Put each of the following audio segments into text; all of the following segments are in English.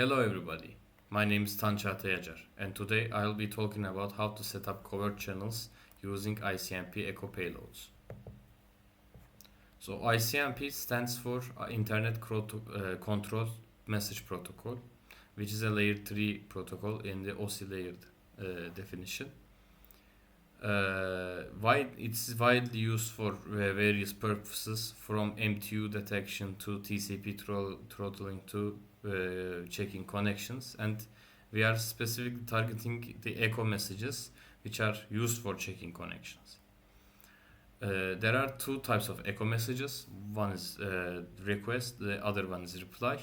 Hello everybody, my name is Tanca Atayacar and today I'll be talking about how to set up covert channels using ICMP echo payloads. So ICMP stands for Internet Control Message Protocol, which is a layer 3 protocol in the OSI layered definition. It's widely used for various purposes, from MTU detection to TCP throttling to checking connections, and we are specifically targeting the echo messages which are used for checking connections. There are two types of echo messages. One is request, the other one is reply.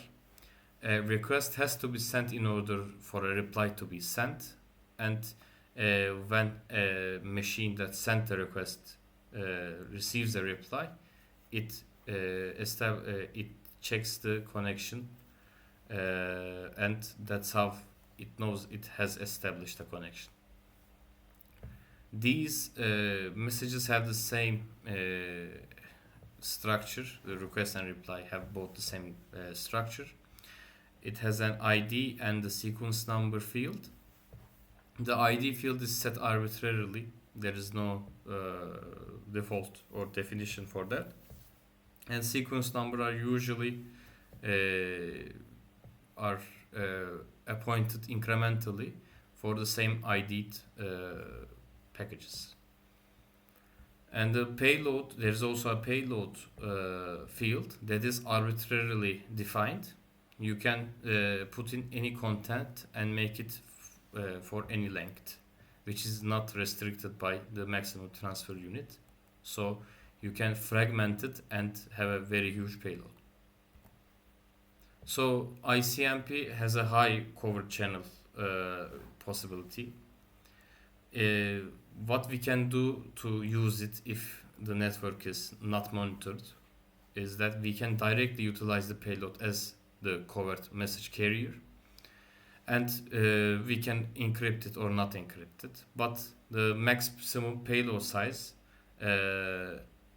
A request has to be sent in order for a reply to be sent, and when a machine that sent the request receives a reply, it checks the connection, and that's how it knows it has established a connection. These messages have the same structure. The request and reply have both the same structure. It has an ID and the sequence number field. The ID field is set arbitrarily. There is no default or definition for that. And sequence number are usually appointed incrementally for the same ID'd packages. And the payload, there's also a payload field that is arbitrarily defined. You can put in any content and make it for any length, which is not restricted by the maximum transfer unit. So you can fragment it and have a very huge payload. So ICMP has a high covert channel possibility. What we can do to use it if the network is not monitored is that we can directly utilize the payload as the covert message carrier, and we can encrypt it or not encrypt it, but the maximum payload size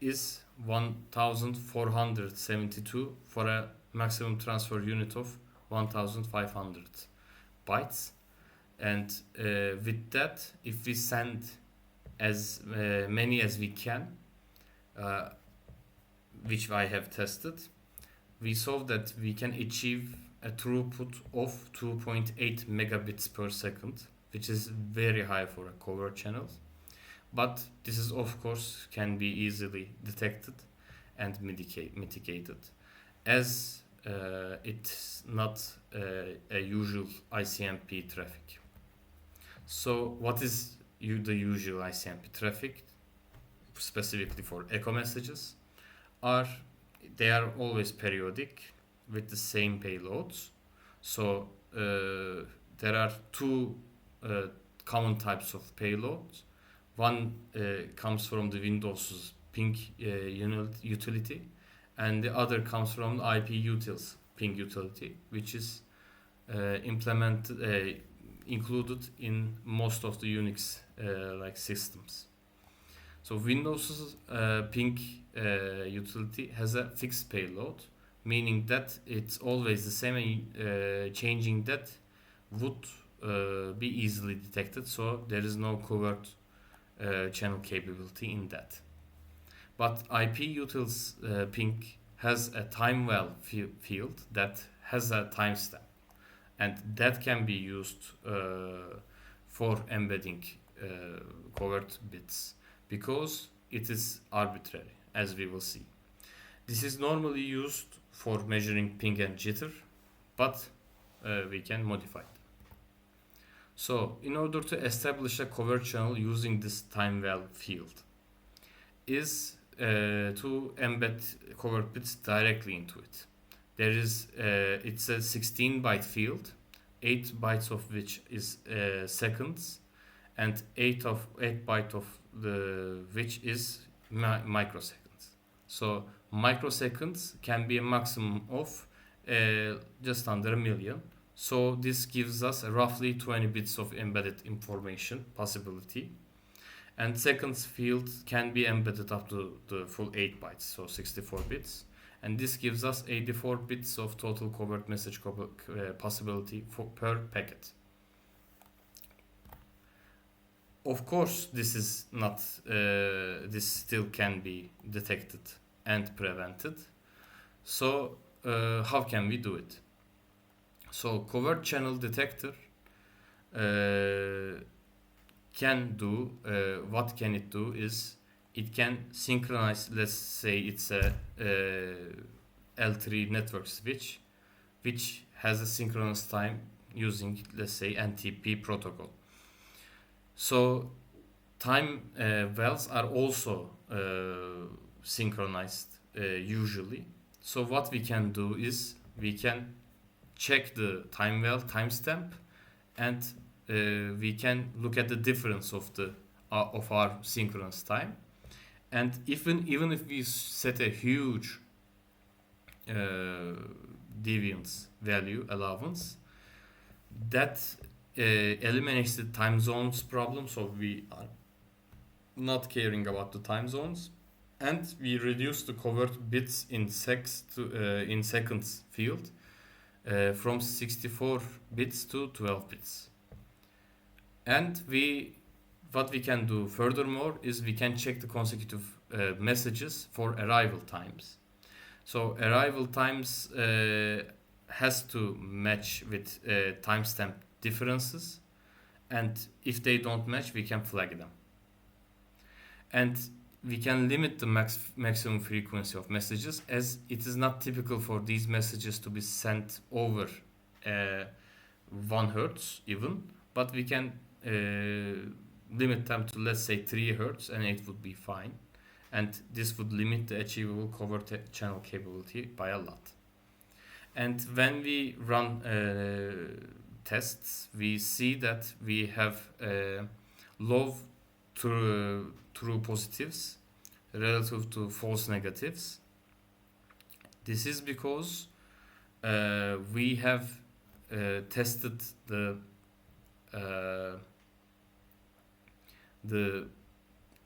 is 1472 for a maximum transfer unit of 1500 bytes. And with that, if we send as many as we can, which I have tested, we saw that we can achieve a throughput of 2.8 megabits per second, which is very high for a covert channel. But this is, of course, can be easily detected and mitigated, as it's not a usual ICMP traffic. So what is the usual ICMP traffic, specifically for echo messages? They are always periodic with the same payloads. So there are two common types of payloads. One comes from the Windows ping utility, and the other comes from the IP utils ping utility, which is included in most of the Unix like systems. So Windows ping utility has a fixed payload, meaning that it's always the same, and changing that would be easily detected, so there is no covert channel capability in that. But IP utils ping has a time-val field that has a timestamp, and that can be used for embedding covert bits, because it is arbitrary, as we will see. This is normally used for measuring ping and jitter, but we can modify it. So in order to establish a covert channel using this time-val field is to embed covert bits directly into it. It's a 16-byte field, 8 bytes of which is seconds, and 8 byte of which is microseconds. So microseconds can be a maximum of just under a million. So this gives us roughly 20 bits of embedded information possibility. And seconds field can be embedded up to the full 8 bytes, so 64 bits. and this gives us 84 bits of total covert message possibility per packet. Of course, this is not. This still can be detected and prevented. So, how can we do it? So, covert channel detector can do. What can it do is it can synchronize. Let's say it's a L3 network switch, which has a synchronous time using, let's say, NTP protocol. So time wells are also synchronized usually. So what we can do is we can check the time well timestamp, and we can look at the difference of the of our synchronous time. And even if we set a huge deviance value allowance, that eliminates the time zones problem, so we are not caring about the time zones, and we reduce the covert bits in seconds field from 64 bits to 12 bits. And what we can do furthermore is we can check the consecutive messages for arrival times. So arrival times has to match with timestamp differences, and if they don't match, we can flag them. And we can limit the maximum frequency of messages, as it is not typical for these messages to be sent over 1 hertz even, but we can limit them to, let's say, 3 hertz, and it would be fine. And this would limit the achievable covert channel capability by a lot. And when we run tests, we see that we have low true positives relative to false negatives. This is because we have tested the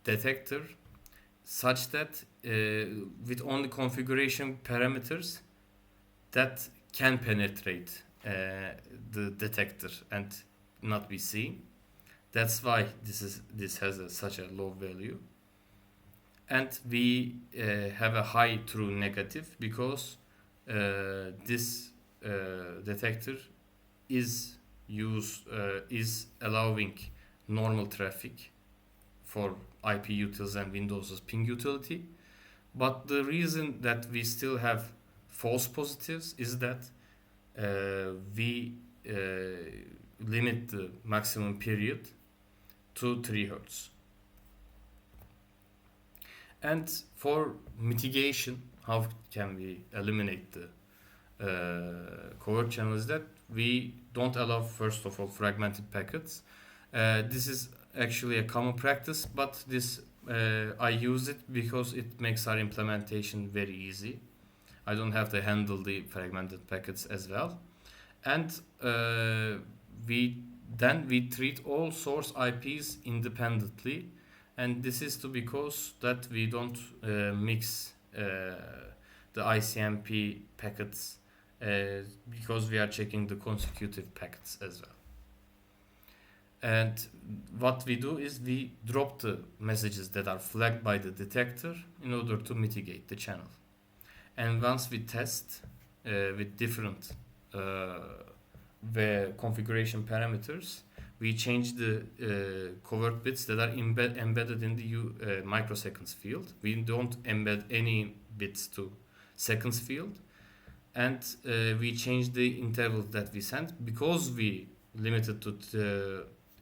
detector such that with only configuration parameters that can penetrate the detector and not be seen. That's why this has such a low value. And we have a high true negative because this detector is allowing normal traffic for IP utils and Windows ping utility. But the reason that we still have false positives is that we limit the maximum period to 3 hertz. And for mitigation, how can we eliminate the covert channel, is that we don't allow, first of all, fragmented packets. This is actually a common practice, but this I use it because it makes our implementation very easy. I don't have to handle the fragmented packets as well. And we treat all source IPs independently, and this is because that we don't mix the ICMP packets because we are checking the consecutive packets as well. And what we do is we drop the messages that are flagged by the detector in order to mitigate the channel. And once we test with different configuration parameters, we change the covert bits that are embedded in the microseconds field. We don't embed any bits to seconds field, and we change the intervals that we send. Because we limited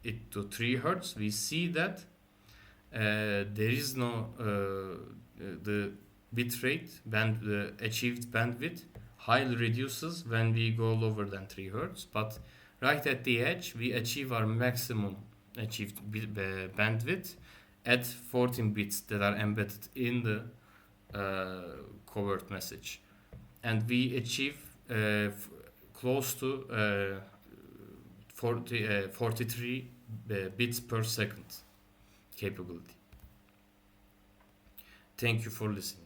it to 3 hertz, we see that there is no the bit rate the achieved bandwidth highly reduces when we go lower than 3 hertz, but right at the edge we achieve our maximum achieved bandwidth at 14 bits that are embedded in the covert message, and we achieve close to 43 bits per second capability. Thank you for listening.